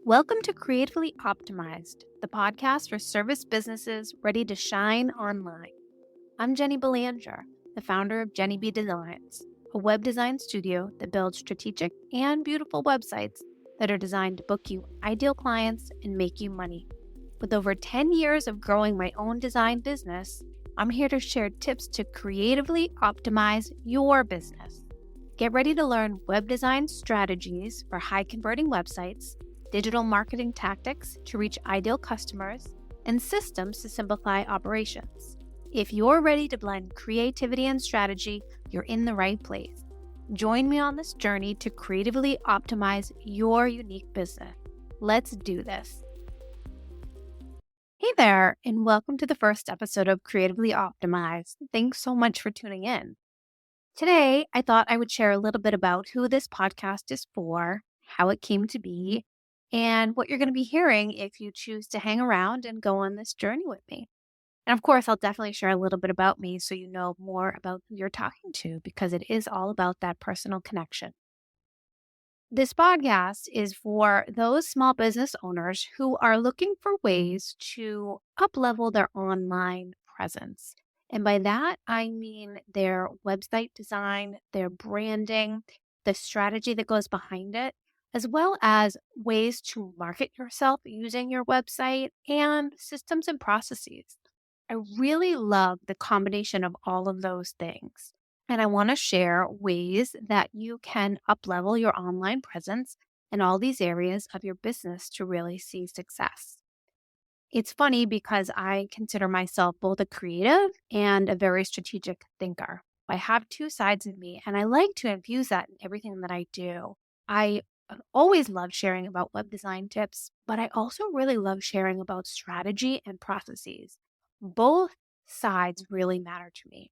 Welcome to Creatively Optimized, the podcast for service businesses ready to shine online. I'm Jenny Belanger, the founder of Jenny B Designs, a web design studio that builds strategic and beautiful websites that are designed to book you ideal clients and make you money. With over 10 years of growing my own design business, I'm here to share tips to creatively optimize your business. Get ready to learn web design strategies for high converting websites, digital marketing tactics to reach ideal customers, and systems to simplify operations. If you're ready to blend creativity and strategy, you're in the right place. Join me on this journey to creatively optimize your unique business. Let's do this. Hey there, and welcome to the first episode of Creatively Optimized. Thanks so much for tuning in. Today, I thought I would share a little bit about who this podcast is for, how it came to be, and what you're going to be hearing if you choose to hang around and go on this journey with me. And of course, I'll definitely share a little bit about me so you know more about who you're talking to because it is all about that personal connection. This podcast is for those small business owners who are looking for ways to uplevel their online presence. And by that, I mean their website design, their branding, the strategy that goes behind it, as well as ways to market yourself using your website and systems and processes. I really love the combination of all of those things. And I want to share ways that you can uplevel your online presence in all these areas of your business to really see success. It's funny because I consider myself both a creative and a very strategic thinker. I have two sides of me, and I like to infuse that in everything that I do. I always love sharing about web design tips, but I also really love sharing about strategy and processes. Both sides really matter to me.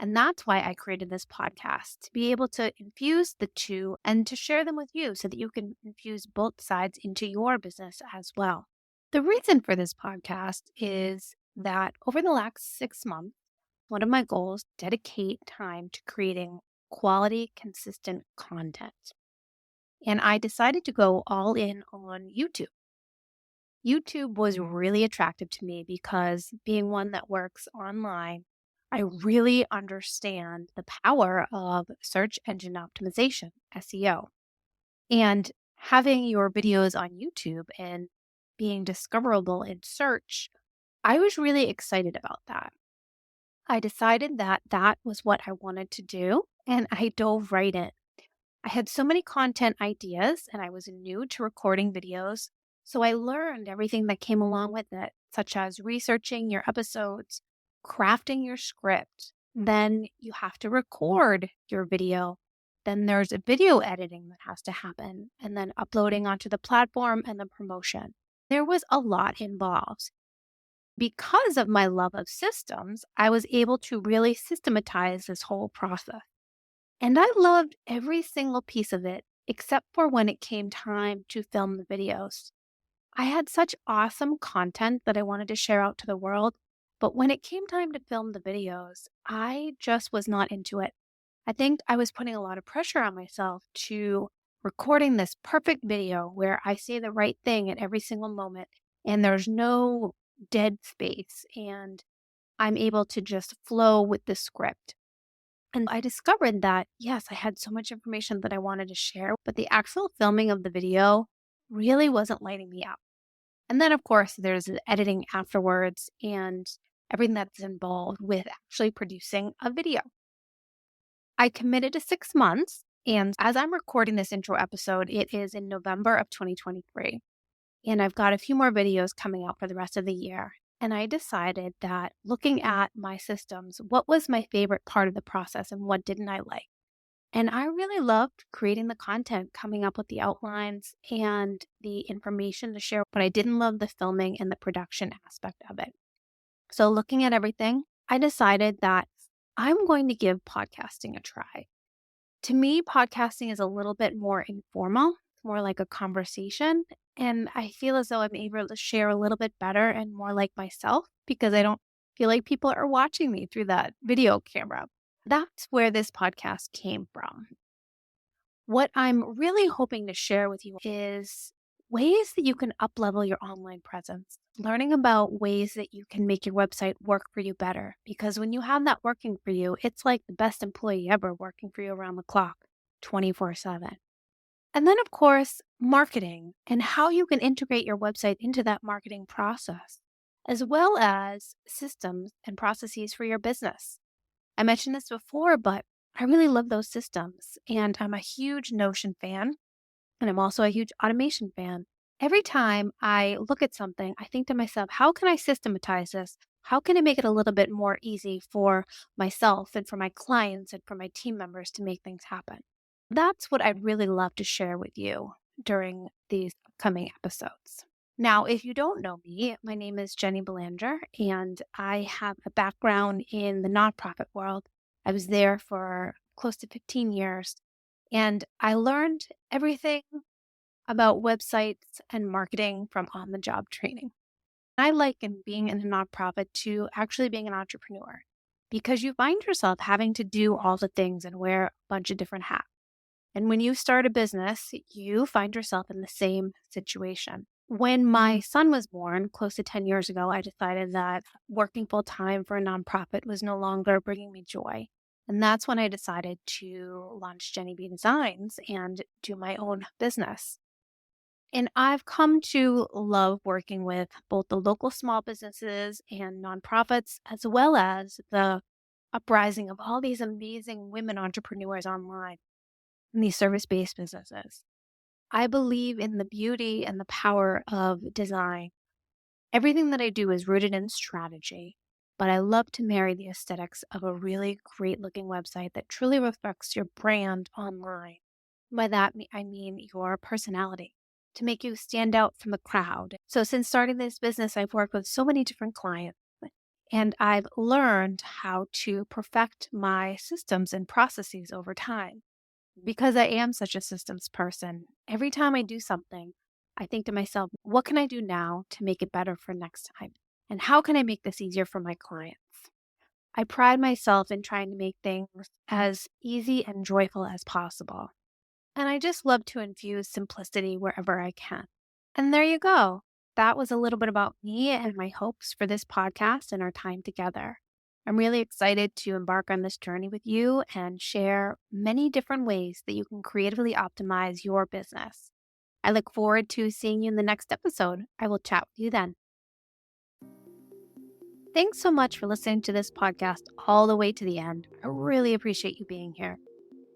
And that's why I created this podcast to be able to infuse the two and to share them with you so that you can infuse both sides into your business as well. The reason for this podcast is that over the last 6 months, one of my goals dedicate time to creating quality, consistent content. And I decided to go all in on YouTube. YouTube was really attractive to me because being one that works online, I really understand the power of search engine optimization, SEO. And having your videos on YouTube and being discoverable in search, I was really excited about that. I decided that that was what I wanted to do, and I dove right in. I had so many content ideas, and I was new to recording videos. So I learned everything that came along with it, such as researching your episodes, crafting your script. Then you have to record your video. Then there's a video editing that has to happen, and then uploading onto the platform and the promotion. There was a lot involved. Because of my love of systems, I was able to really systematize this whole process. And I loved every single piece of it, except for when it came time to film the videos. I had such awesome content that I wanted to share out to the world, but when it came time to film the videos, I just was not into it. I think I was putting a lot of pressure on myself to recording this perfect video where I say the right thing at every single moment and there's no dead space and I'm able to just flow with the script. And I discovered that, yes, I had so much information that I wanted to share, but the actual filming of the video really wasn't lighting me up. And then, of course, there's the editing afterwards and everything that's involved with actually producing a video. I committed to 6 months. And as I'm recording this intro episode, it is in November of 2023. And I've got a few more videos coming out for the rest of the year. And I decided that looking at my systems, what was my favorite part of the process and what didn't I like? And I really loved creating the content, coming up with the outlines and the information to share, but I didn't love the filming and the production aspect of it. So, looking at everything, I decided that I'm going to give podcasting a try. To me, podcasting is a little bit more informal, more like a conversation. And I feel as though I'm able to share a little bit better and more like myself because I don't feel like people are watching me through that video camera. That's where this podcast came from. What I'm really hoping to share with you is ways that you can uplevel your online presence, learning about ways that you can make your website work for you better. Because when you have that working for you, it's like the best employee ever working for you around the clock, 24/7. And then, of course, marketing and how you can integrate your website into that marketing process, as well as systems and processes for your business. I mentioned this before, but I really love those systems. And I'm a huge Notion fan, and I'm also a huge automation fan. Every time I look at something, I think to myself, how can I systematize this? How can I make it a little bit more easy for myself and for my clients and for my team members to make things happen? That's what I'd really love to share with you during these upcoming episodes. Now, if you don't know me, my name is Jenny Belanger, and I have a background in the nonprofit world. I was there for close to 15 years, and I learned everything about websites and marketing from on the job training. I liken being in a nonprofit to actually being an entrepreneur because you find yourself having to do all the things and wear a bunch of different hats. And when you start a business, you find yourself in the same situation. When my son was born, close to 10 years ago, I decided that working full time for a nonprofit was no longer bringing me joy. And that's when I decided to launch Jenny B Designs and do my own business. And I've come to love working with both the local small businesses and nonprofits, as well as the uprising of all these amazing women entrepreneurs online in these service-based businesses. I believe in the beauty and the power of design. Everything that I do is rooted in strategy, but I love to marry the aesthetics of a really great looking website that truly reflects your brand online. By that, I mean your personality to make you stand out from the crowd. So, since starting this business, I've worked with so many different clients and I've learned how to perfect my systems and processes over time. Because I am such a systems person, every time I do something, I think to myself, what can I do now to make it better for next time? And how can I make this easier for my clients? I pride myself in trying to make things as easy and joyful as possible. And I just love to infuse simplicity wherever I can. And there you go. That was a little bit about me and my hopes for this podcast and our time together. I'm really excited to embark on this journey with you and share many different ways that you can creatively optimize your business. I look forward to seeing you in the next episode. I will chat with you then. Thanks so much for listening to this podcast all the way to the end. I really appreciate you being here.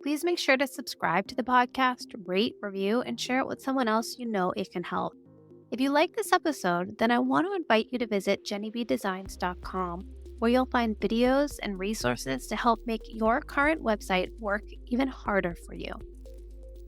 Please make sure to subscribe to the podcast, rate, review, and share it with someone else you know it can help. If you like this episode, then I want to invite you to visit jennybdesigns.com, where you'll find videos and resources to help make your current website work even harder for you.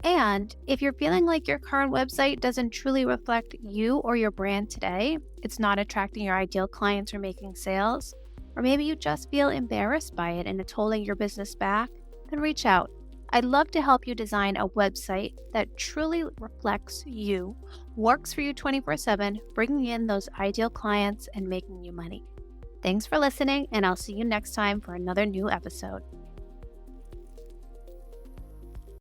And if you're feeling like your current website doesn't truly reflect you or your brand today, it's not attracting your ideal clients or making sales, or maybe you just feel embarrassed by it and it's holding your business back, then reach out. I'd love to help you design a website that truly reflects you, works for you 24/7, bringing in those ideal clients and making you money. Thanks for listening, and I'll see you next time for another new episode.